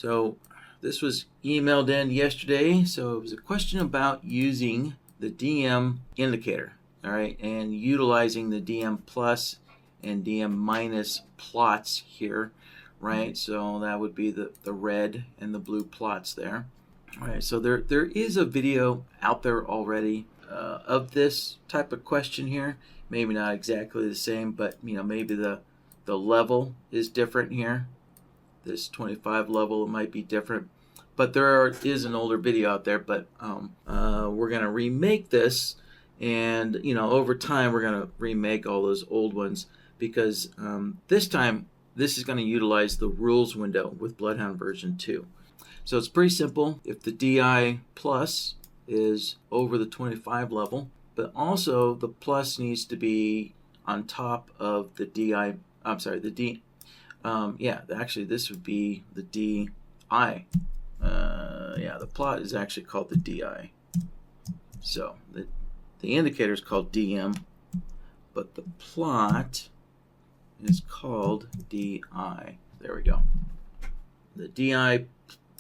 So this was emailed in yesterday. So it was a question about using the DM indicator, all right, and utilizing the DM plus and DM minus plots here, right? So that would be the red and the blue plots there. All right, so there is a video out there already of this type of question here. Maybe not exactly the same, but maybe the level is different here. This 25 level might be different, but there is an older video out there. But we're gonna remake this, and over time we're gonna remake all those old ones, because this time this is going to utilize the rules window with BloodHound version 2. So it's pretty simple. If the DI plus is over the 25 level, but also the plus needs to be on top of the DI. I'm sorry, the D. Actually, this would be the DI. The plot is actually called the DI. So the indicator is called DM, but the plot is called DI. There we go. The DI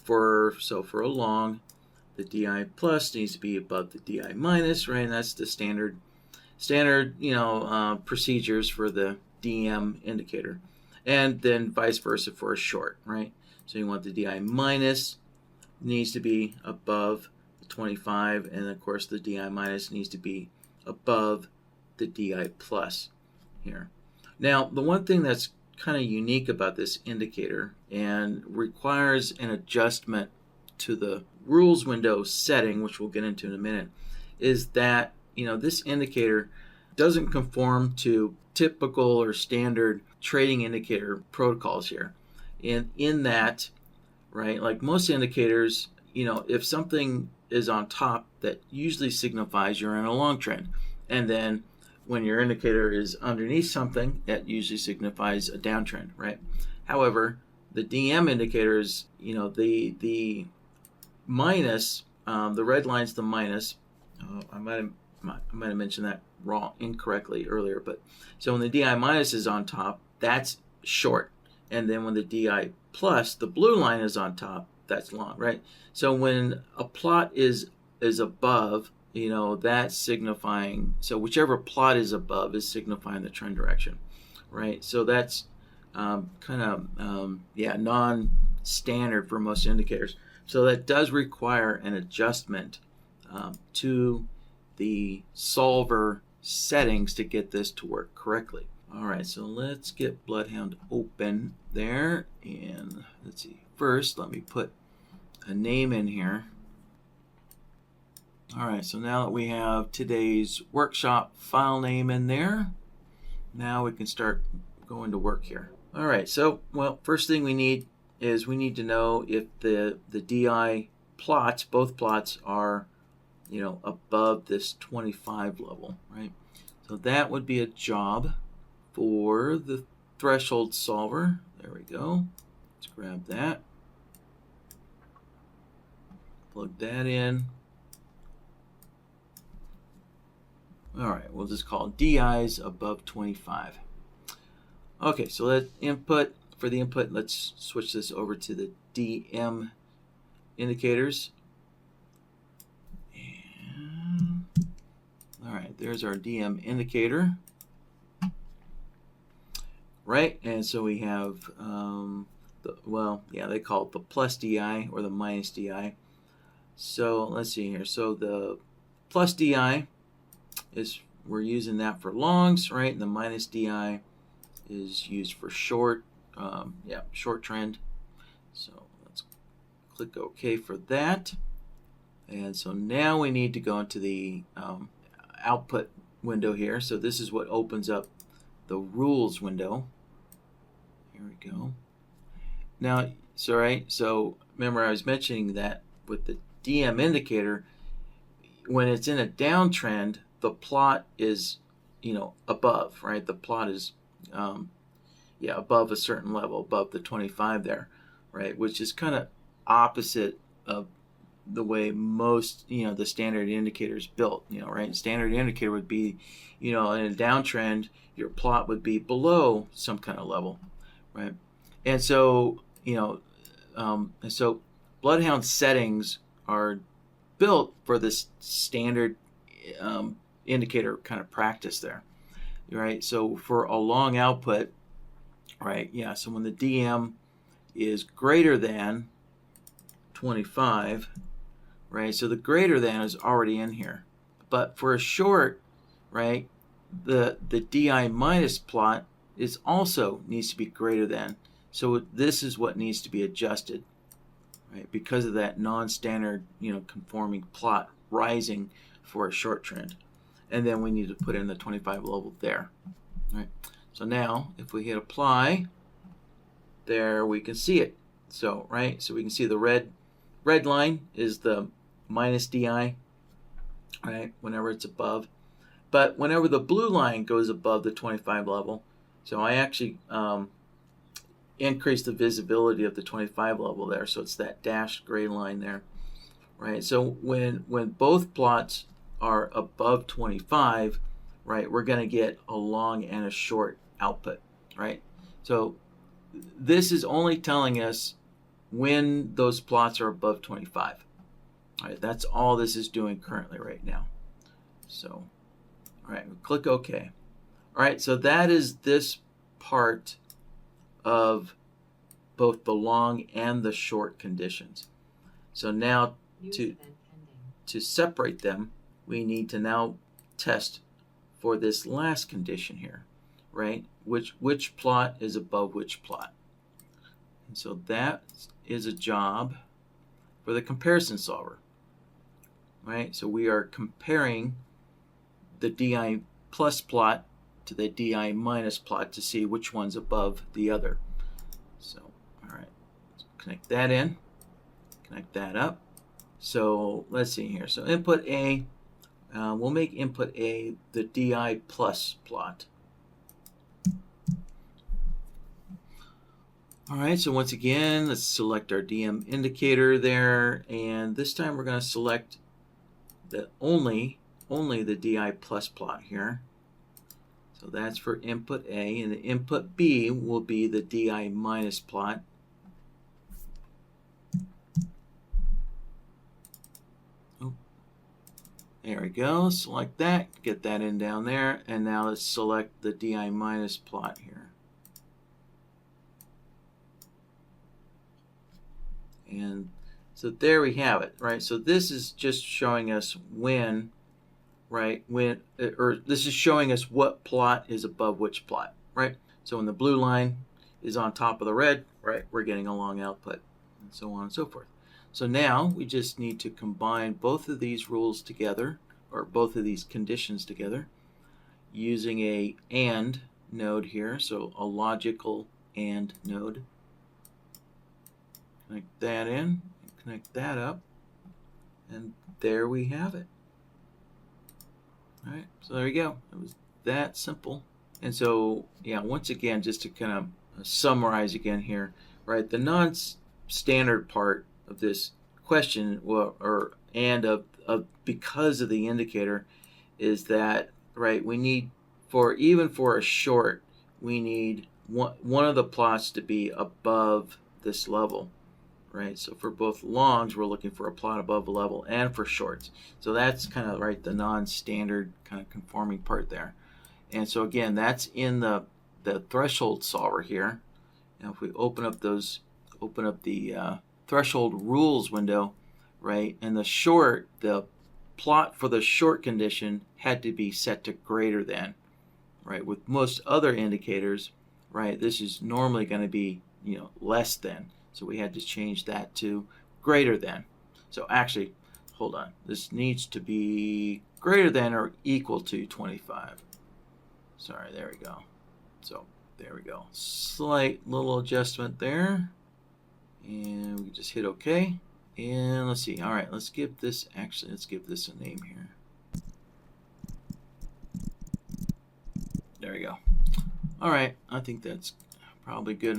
for a long, the DI plus needs to be above the DI minus, right? And that's the standard procedures for the DM indicator. And then vice versa for a short, right? So you want the DI minus needs to be above the 25, and of course the DI minus needs to be above the DI plus here. Now, the one thing that's kind of unique about this indicator and requires an adjustment to the rules window setting, which we'll get into in a minute, is that this indicator doesn't conform to typical or standard trading indicator protocols here. And in that, right, like most indicators, if something is on top, that usually signifies you're in a long trend. And then when your indicator is underneath something, that usually signifies a downtrend, right? However, the DM indicators, the minus, the red line's the minus. I might have mentioned that incorrectly earlier, but so when the DI minus is on top, that's short, and then when the DI plus, the blue line, is on top, that's long, right? So when a plot is above, that's signifying, so whichever plot is above is signifying the trend direction, right? So that's non-standard for most indicators. So that does require an adjustment to the solver settings to get this to work correctly. All right, so let's get BloodHound open there, and let's see. First, let me put a name in here. All right, so now that we have today's workshop file name in there, now we can start going to work here. All right, so, first thing we need to know if the DI plots, both plots, are, above this 25 level, right? So that would be a job for the threshold solver. There we go. Let's grab that. Plug that in. All right, we'll just call DIs above 25. Okay, so let's for the input, let's switch this over to the DM indicators. And, all right, there's our DM indicator. Right, and so we have, they call it the plus DI or the minus DI. So let's see here. So the plus DI we're using that for longs, right? And the minus DI is used for short trend. So let's click OK for that. And so now we need to go into the output window here. So this is what opens up the rules window. Here we go. Now, so remember I was mentioning that with the DM indicator, when it's in a downtrend, the plot is, above, right? The plot is, above a certain level, above the 25 there, right? Which is kind of opposite of the way most, the standard indicator is built, right? Standard indicator would be, in a downtrend, your plot would be below some kind of level, right? And so, And so BloodHound settings are built for this standard indicator kind of practice there, right? So for a long output, right? Yeah, so when the DM is greater than 25, right? So the greater than is already in here. But for a short, right, the DI minus plot is also needs to be greater than. So this is what needs to be adjusted, right? Because of that non-standard, conforming plot rising for a short trend. And then we need to put in the 25 level there, right? So now if we hit apply, there we can see it. So, right, so we can see the red line is the minus DI, right, whenever it's above. But whenever the blue line goes above the 25 level, so I actually increase the visibility of the 25 level there, so it's that dashed gray line there, right? So when both plots are above 25, right, we're going to get a long and a short output, right? So this is only telling us when those plots are above 25. All right, that's all this is doing currently right now. So, all right, click OK. All right, so that is this part of both the long and the short conditions. So now to separate them, we need to now test for this last condition here, right? Which plot is above which plot. And so that is a job for the comparison solver, right? So we are comparing the DI plus plot to the DI minus plot to see which one's above the other. So, all right, let's connect that in, connect that up. So let's see here. So input A, we'll make input A the DI plus plot. All right, so once again, let's select our DM indicator there, and this time we're going to select the only the DI plus plot here. So that's for input A, and the input B will be the DI minus plot. Oh, there we go. Select that, get that in down there, and now let's select the DI minus plot here. And so there we have it, right? So this is just showing us when, right, or this is showing us what plot is above which plot, right? So when the blue line is on top of the red, right, we're getting a long output, and so on and so forth. So now we just need to combine both of these rules together, or both of these conditions together, using a AND node here, so a logical AND node. Connect that in, connect that up, and there we have it. All right, so there we go. It was that simple. And so, yeah, once again, just to kind of summarize again here, right, the non-standard part of this question, because of the indicator, is that, right, we need, even for a short, we need one of the plots to be above this level. Right, so for both longs, we're looking for a plot above a level, and for shorts. So that's kind of, right, the non-standard kind of conforming part there. And so again, that's in the threshold solver here. Now if we open up the threshold rules window, right, and the plot for the short condition had to be set to greater than, right? With most other indicators, right, this is normally going to be, less than. So we had to change that to greater than. So actually, hold on. This needs to be greater than or equal to 25. Sorry, there we go. So there we go. Slight little adjustment there. And we just hit OK. And let's see. All right, let's give this a name here. There we go. All right, I think that's probably good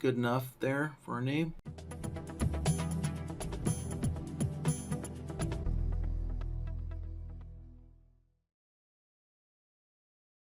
enough there for a name.